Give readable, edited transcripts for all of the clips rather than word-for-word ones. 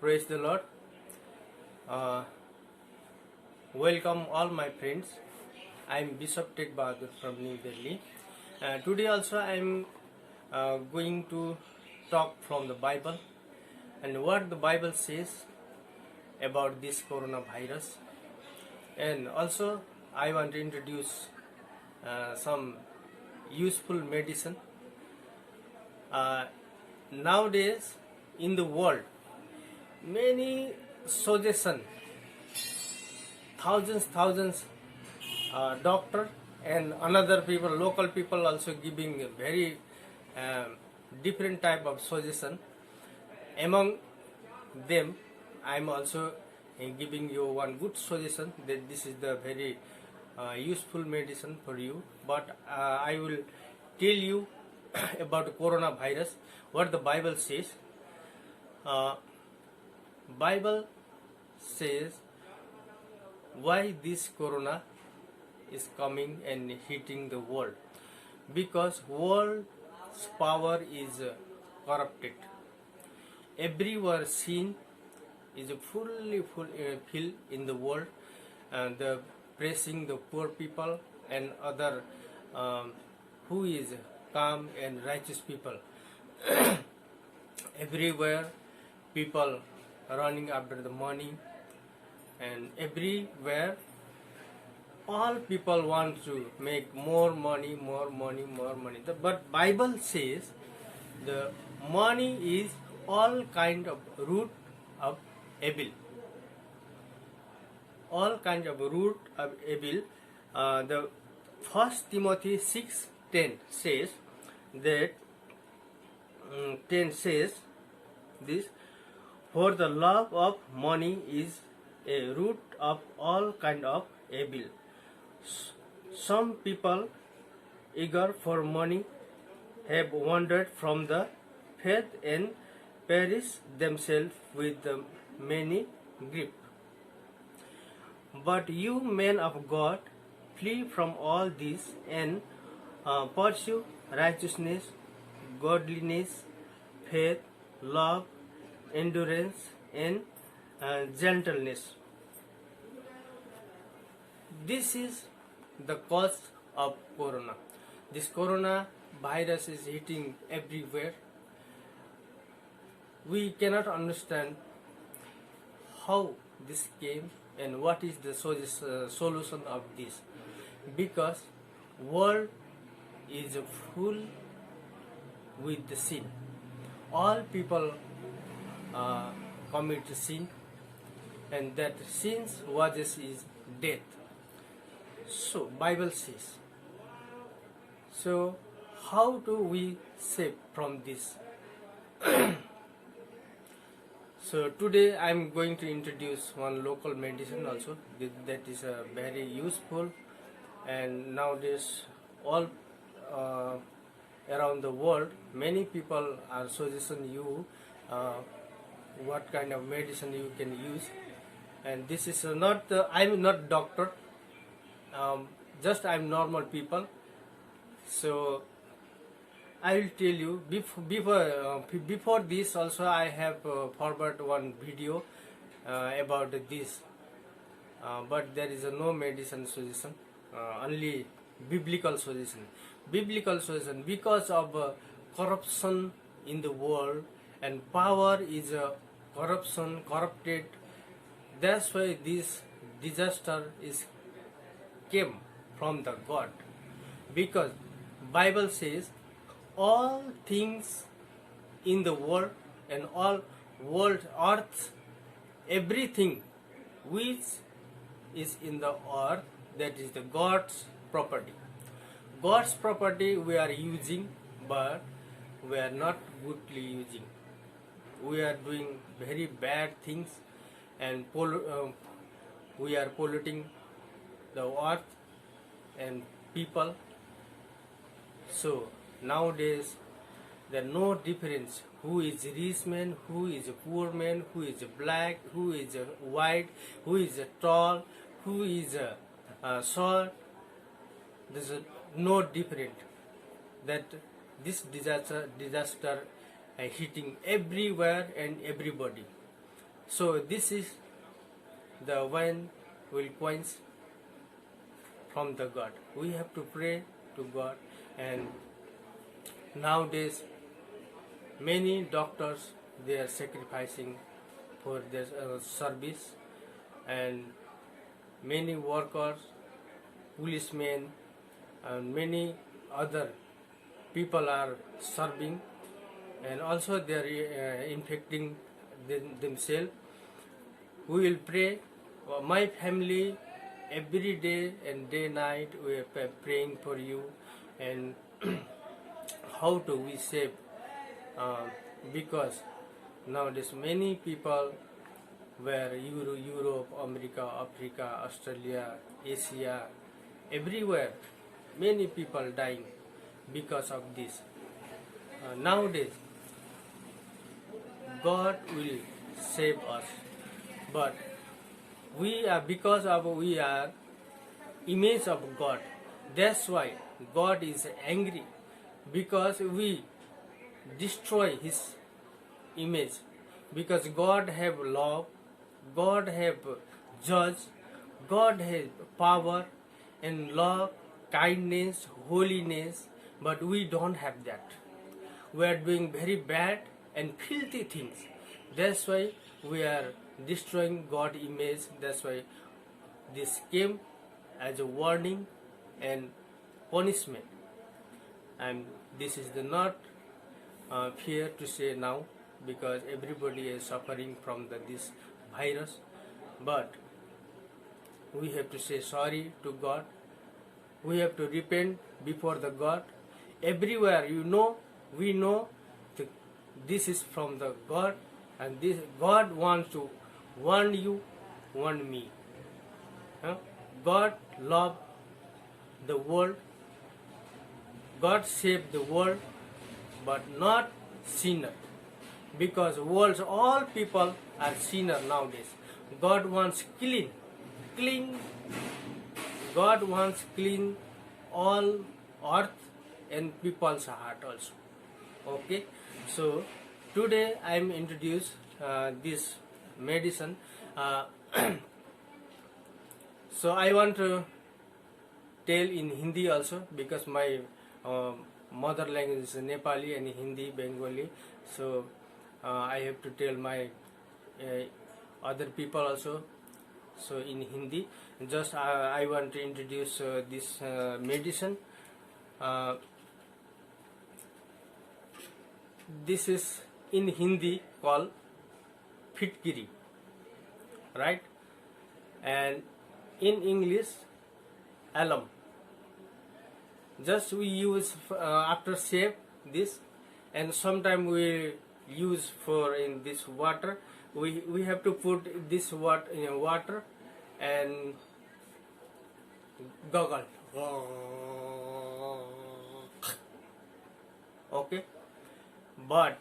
Praise the Lord. Uh, Welcome all my friends. I am Bishop Tek Bahadur from New Delhi. Today also I am going to talk from the Bible and what the Bible says about this coronavirus. And also I want to introduce some useful medicine. Nowadays in the world, many suggestions, thousands doctor and another people, local people also giving a very different type of suggestion. Among them, I am also giving you one good suggestion that this is the very useful medicine for you. But I will tell you about coronavirus, what the Bible says. Bible says why this corona is coming and hitting the world, because world's power is corrupted. Everywhere sin is fully filled in the world, and the pressing the poor people and other who is calm and righteous people. Everywhere people running after the money, and everywhere all people want to make more money. But Bible says the money is all kind of root of evil. All kind of root of evil. The 1 Timothy 6:10 says that 10 says this: for the love of money is a root of all kind of evil. Some people eager for money have wandered from the faith and perished themselves with the many grief. But you men of God, flee from all this and pursue righteousness, godliness, faith, love, endurance, and gentleness. This is the cause of corona. This corona virus is hitting everywhere. We cannot understand how this came and what is the solution of this, because world is full with the sin. All people commit sin, and that sin's wages is death. So Bible says. So how do we save from this? So today I am going to introduce one local medicine also that is very useful, and nowadays all around the world many people are suggesting you what kind of medicine you can use. And this is not I'm not doctor, just I'm normal people. So I will tell you before this also I have forward one video about this, but there is no medicine suggestion, only biblical suggestion, because of corruption in the world, and power is corrupted. That's why this disaster is came from the God, because Bible says all things in the world and all world, earth, everything which is in the earth, that is the God's property. God's property we are using, but we are not goodly using. We are doing very bad things, and we are polluting the earth and people. So nowadays there is no difference who is rich man, who is a poor man, who is black, who is white, who is tall, who is short. There is no different. That this disaster hitting everywhere and everybody. So this is the one will quench from the God. We have to pray to God, and nowadays many doctors, they are sacrificing for their service, and many workers, policemen, and many other people are serving, and also they are infecting themselves. We will pray. My family, every day and day night we are praying for you, and how to we save, because nowadays many people where Europe, America, Africa, Australia, Asia, everywhere, many people dying because of this. Nowadays, God will save us, but we are, because of we are image of God. That's why God is angry, because we destroy His image. Because God have love, God have judge, God has power and love, kindness, holiness, but we don't have that. We are doing very bad and filthy things. That's why we are destroying God image. That's why this came as a warning and punishment. And this is the not fair to say now, because everybody is suffering from this virus. But we have to say sorry to God. We have to repent before the God. Everywhere, we know this is from the God, and this God wants to warn you, warn me. God loved the world. God saved the world, but not sinner. Because world's all people are sinner nowadays. God wants clean. God wants clean all earth and people's heart also. Okay, so today I am introduce this medicine. So I want to tell in Hindi also, because my mother language is Nepali and Hindi, Bengali. So I have to tell my other people also. So in Hindi, just I want to introduce this medicine. This is in Hindi called Fitkiri, right? And in English, alum. Just we use after shave this, and sometime we use for in this water. We have to put this water in water and goggle. Okay, but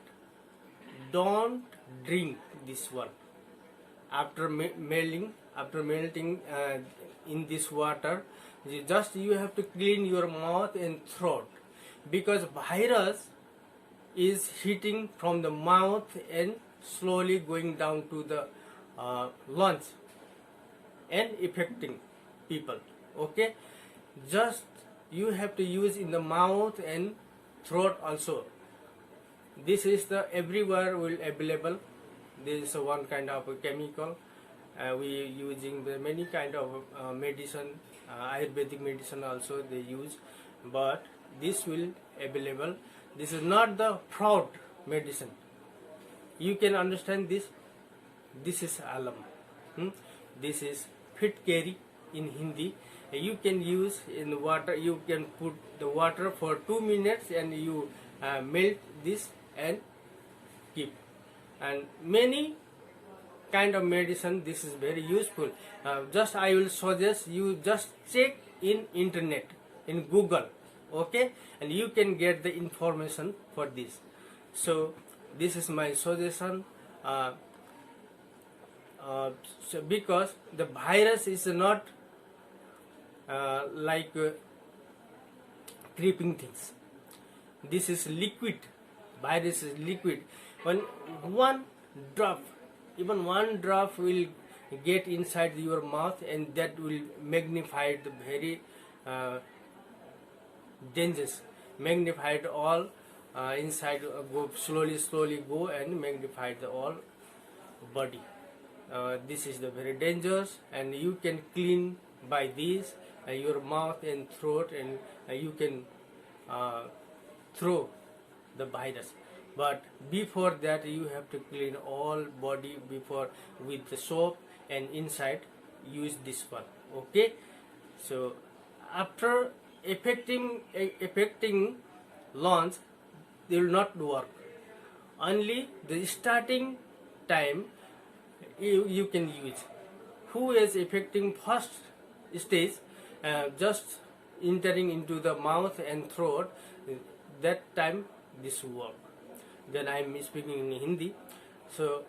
don't drink this one after melting in this water. You have to clean your mouth and throat, because virus is hitting from the mouth and slowly going down to the lungs and affecting people. Okay, just you have to use in the mouth and throat also. This is the everywhere will available. This is one kind of a chemical. We using the many kind of medicine, Ayurvedic medicine also they use, but this will available. This is not the fraud medicine. You can understand this. This is alum. This is Fitkiri in Hindi. You can use in water. You can put the water for 2 minutes and you melt this and keep. And many kind of medicine, this is very useful. Just I will suggest you just check in internet, in Google, okay, and you can get the information for this. So this is my suggestion. So because the virus is not like creeping things. This is liquid. Virus is liquid. When one drop even one drop will get inside your mouth, and that will magnify the very dangers, magnified all inside, go slowly go and magnify the all body. This is the very dangerous, and you can clean by this your mouth and throat, and you can throw the virus. But before that you have to clean all body before with the soap, and inside use this one. Okay, so after affecting lungs, they will not work. Only the starting time you can use. Who is affecting first stage, just entering into the mouth and throat, that time this work. Then I am speaking in Hindi. So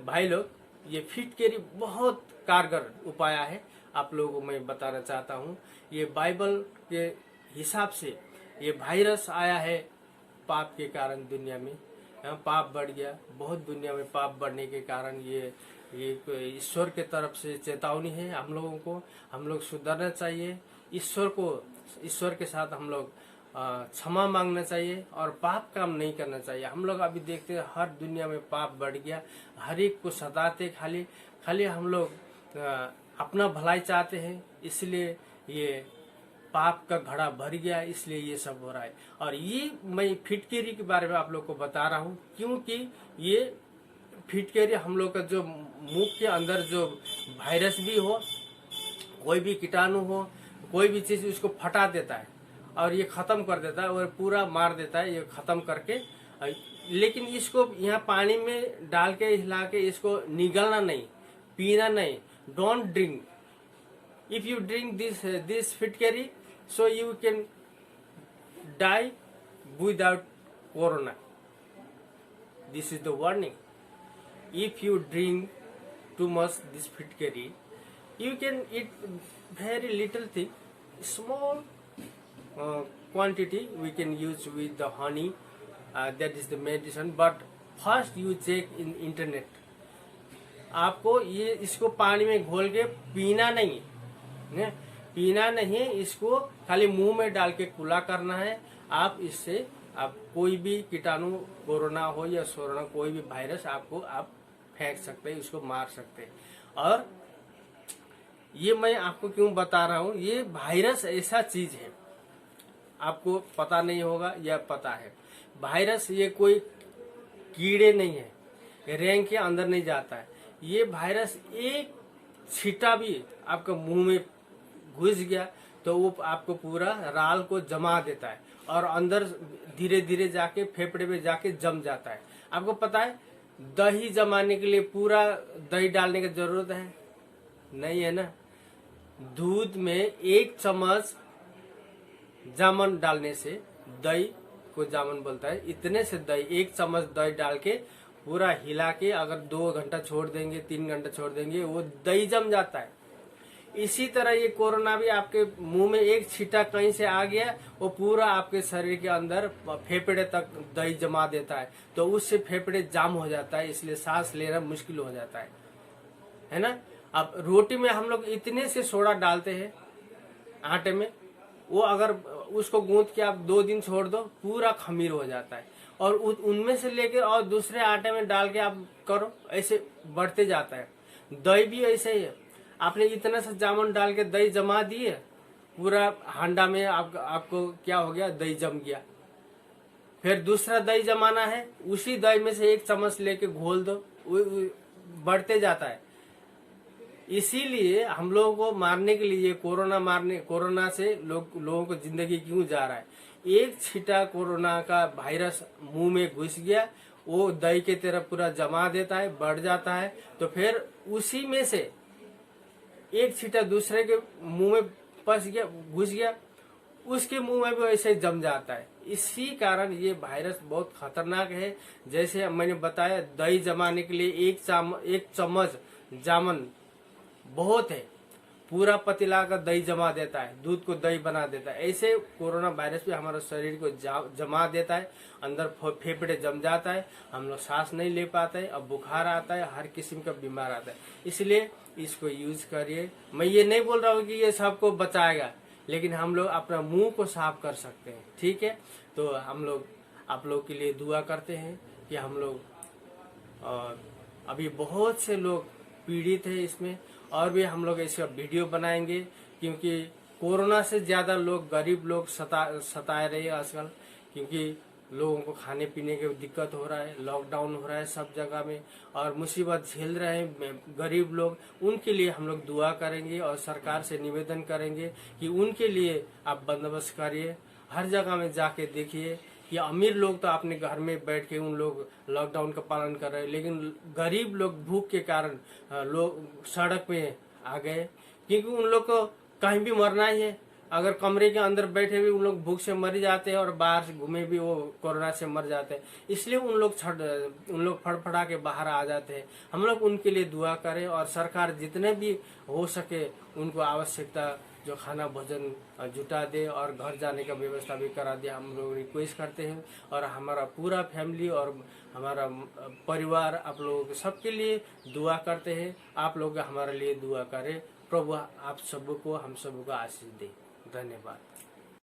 भाई लोग, ये फिटकेरी बहुत कारगर उपाय है, आप लोगों को मैं बताना चाहता हूँ। ये बाइबल के हिसाब से ये वायरस आया है पाप के कारण दुनिया में, पाप बढ़ गया बहुत, दुनिया में पाप बढ़ने के कारण ये ईश्वर के तरफ से चेतावनी है हम लोगों को। हम लोग सुधरना चाहिए, ईश्वर के साथ हम लोग क्षमा मांगना चाहिए और पाप काम नहीं करना चाहिए। हम लोग अभी देखते हैं हर दुनिया में पाप बढ़ गया, हर एक को सताते, खाली हम लोग अपना भलाई चाहते हैं, इसलिए ये पाप का घड़ा भर गया, इसलिए ये सब हो रहा है। और ये मैं फिटकेरी के बारे में आप लोग को बता रहा हूँ, क्योंकि ये फिटकेरी हम लोग का जो मुंह के अंदर जो वायरस भी हो, कोई भी कीटाणु हो, कोई भी चीज उसको फटा देता है और ये खत्म कर देता है और पूरा मार देता है, ये खत्म करके। लेकिन इसको यहाँ पानी में डाल के हिला के इसको निगलना नहीं, पीना नहीं। Don't drink. If you drink this phitkari, so you can die without corona. This is the warning. If you drink too much this fitkari, you can eat very little thing, small quantity we can use with the honey, that is the medicine. But first you check in internet. आपको ये इसको पानी में घोल के पीना नहीं है, पीना नहीं, इसको खाली मुंह में डाल के कुला करना है। आप इससे आप कोई भी कीटाणु, कोरोना हो या सोरोना, कोई भी वायरस आपको आप फेंक सकते हैं, उसको मार सकते हैं। और ये मैं आपको क्यों बता रहा हूँ, ये वायरस ऐसा चीज है, आपको पता नहीं होगा या पता है। वायरस ये कोई कीड़े नहीं है, रैंक के अंदर नहीं जाता है। ये वायरस एक छींटा भी आपके मुंह में घुस गया तो वो आपको पूरा राल को जमा देता है और अंदर धीरे धीरे जाके फेफड़े में जाके जम जाता है। आपको पता है दही जमाने के लिए पूरा दही डालने की जरूरत है नहीं, है ना। दूध में 1 चम्मच जामुन डालने से, दही को जामुन बोलता है, इतने से दही 1 चम्मच दही डाल के पूरा हिला के अगर 2 घंटा छोड़ देंगे, 3 घंटा छोड़ देंगे, वो दही जम जाता है। इसी तरह ये कोरोना भी आपके मुंह में एक छींटा कहीं से आ गया, वो पूरा आपके शरीर के अंदर फेफड़े तक दही जमा देता है, तो उससे फेफड़े जाम हो जाता है, इसलिए सांस लेना मुश्किल हो जाता है ना। अब रोटी में हम लोग इतने से सोडा डालते हैं आटे में, वो अगर उसको गूंथ के आप 2 दिन छोड़ दो पूरा खमीर हो जाता है। और उनमें से लेकर और दूसरे आटे में डाल के आप करो, ऐसे बढ़ते जाता है। दही भी ऐसे ही है, आपने इतना सा जामुन डाल के दही जमा दिए, पूरा हांडा में आपको क्या हो गया, दही जम गया। फिर दूसरा दही जमाना है, उसी दही में से 1 चम्मच लेके घोल दो, बढ़ते जाता है। इसीलिए हम लोगों को मारने के लिए कोरोना से लोगों को जिंदगी क्यों जा रहा है। एक छींटा कोरोना का वायरस मुंह में घुस गया, वो दही के तरह पूरा जमा देता है, बढ़ जाता है, तो फिर उसी में से एक छींटा दूसरे के मुंह में घुस गया, उसके मुंह में भी ऐसे जम जाता है। इसी कारण ये वायरस बहुत खतरनाक है। जैसे मैंने बताया, दही जमाने के लिए 1 चम्मच जामुन बहुत है, पूरा पतीला का दही जमा देता है, दूध को दही बना देता है। ऐसे कोरोना वायरस भी हमारे शरीर को जमा देता है, अंदर फेफड़े जम जाता है, हम लोग सांस नहीं ले पाते, अब बुखार आता है, हर किस्म का बीमार आता है। इसलिए इसको यूज करिए। मैं ये नहीं बोल रहा हूँ कि ये सबको बचाएगा, लेकिन हम लोग अपना मुंह को साफ कर सकते हैं। ठीक है, तो हम लोग आप लोग के लिए दुआ करते हैं कि हम लोग अभी बहुत से लोग पीड़ित है इसमें, और भी हम लोग इसका वीडियो बनाएंगे, क्योंकि कोरोना से ज्यादा लोग गरीब लोग सताए रहे हैं आजकल, क्योंकि लोगों को खाने पीने की दिक्कत हो रहा है, लॉकडाउन हो रहा है सब जगह में, और मुसीबत झेल रहे हैं गरीब लोग। उनके लिए हम लोग दुआ करेंगे और सरकार से निवेदन करेंगे कि उनके लिए आप बंदोबस्त करिए। हर जगह में जाके देखिए कि अमीर लोग तो अपने घर में बैठ के उन लोग लॉकडाउन का पालन कर रहे हैं, लेकिन गरीब लोग भूख के कारण लोग सड़क पे आ गए, क्योंकि उन लोग को कहीं भी मरना ही है। अगर कमरे के अंदर बैठे भी उन लोग भूख से मर जाते हैं और बाहर से घूमे भी वो कोरोना से मर जाते हैं, इसलिए उन लोग फड़फड़ा के बाहर आ जाते हैं। हम लोग उनके लिए दुआ करें और सरकार जितने भी हो सके उनको आवश्यकता जो खाना भोजन जुटा दे और घर जाने का व्यवस्था भी करा दे, हम लोग रिक्वेस्ट करते हैं। और हमारा पूरा फैमिली और हमारा परिवार आप लोगों सबके लिए दुआ करते हैं। आप लोग हमारे लिए दुआ करें। प्रभु आप सबको हम सबको आशीष दे। धन्यवाद।